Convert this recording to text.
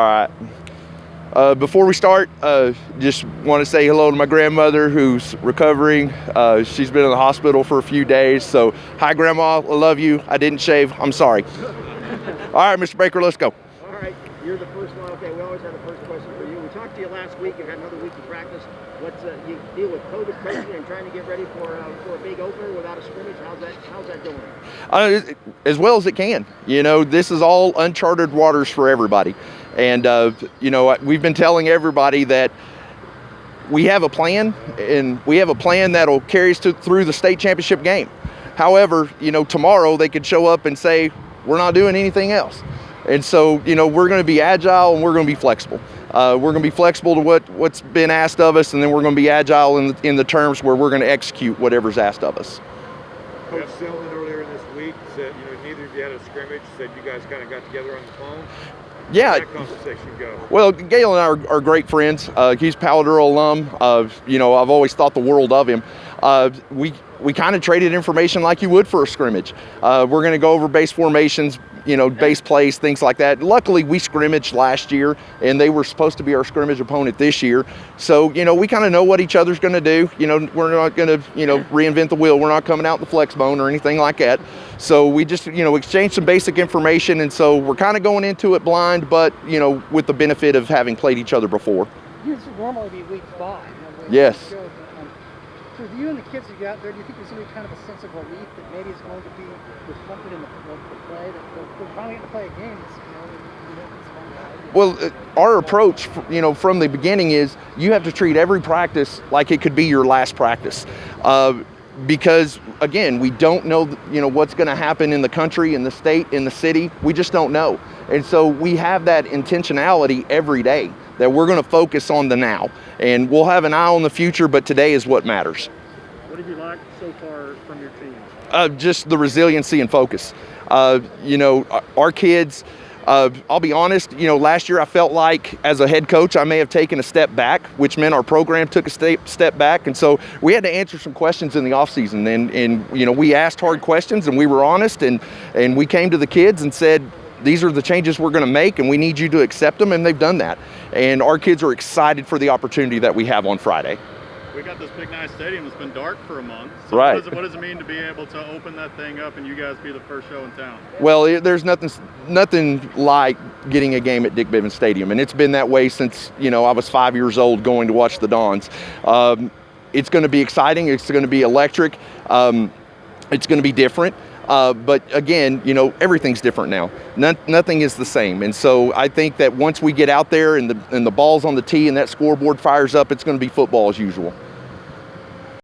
All right. Before we start, just want to say hello to my grandmother who's recovering. She's been in the hospital for a few days. So, hi, Grandma. I love you. I didn't shave. I'm sorry. All right, Mr. Baker, let's go. All right, you're the first one. Okay, we always have the first question for you. We talked to you last week. You've had another week of practice. You deal with COVID coaching and trying to get ready for a big opener without a scrimmage. How's that going? As well as it can. This is all uncharted waters for everybody. And, we've been telling everybody that we have a plan, and we have a plan that'll carry us through the state championship game. However, tomorrow they could show up and say, we're not doing anything else. And so, we're going to be agile and we're going to be flexible. We're going to be flexible to what's been asked of us, and then we're going to be agile in the terms where we're going to execute whatever's asked of us. Coach Selman earlier in this week said, neither of you had a scrimmage, said you guys kind of got together on the phone. Yeah. How'd that conversation go? Well, Gale and I are great friends. He's Palo Duro alum. I've always thought the world of him. We kind of traded information like you would for a scrimmage. We're going to go over base formations, base plays, things like that. Luckily, we scrimmaged last year, and they were supposed to be our scrimmage opponent this year. So, we kind of know what each other's going to do. We're not going to, reinvent the wheel. We're not coming out the flex bone or anything like that. So we just, exchanged some basic information, and so we're kind of going into it blind, but, with the benefit of having played each other before. This would normally be week 5. Yes. So with you and the kids you got there, do you think there's going to be kind of a sense of relief that maybe it's going to be reflected in the play, that they're finally getting to play a game? Well, our approach, from the beginning is you have to treat every practice like it could be your last practice. Because, again, we don't know, what's going to happen in the country, in the state, in the city. We just don't know. And so we have that intentionality every day that we're going to focus on the now. And we'll have an eye on the future, but today is what matters. What have you liked so far from your team? Just the resiliency and focus. Our kids... I'll be honest, last year I felt like as a head coach I may have taken a step back, which meant our program took a step back. And so we had to answer some questions in the offseason. And we asked hard questions, and we were honest, and we came to the kids and said, these are the changes we're going to make, and we need you to accept them, and they've done that. And our kids are excited for the opportunity that we have on Friday. We got this big, nice stadium that's been dark for a month. So right. What does it mean to be able to open that thing up and you guys be the first show in town? Well, there's nothing like getting a game at Dick Bivens Stadium, and it's been that way since I was 5 years old going to watch the Dons. It's going to be exciting. It's going to be electric. It's going to be different. But again, everything's different now. Nothing is the same. And so I think that once we get out there and the ball's on the tee and that scoreboard fires up, it's going to be football as usual.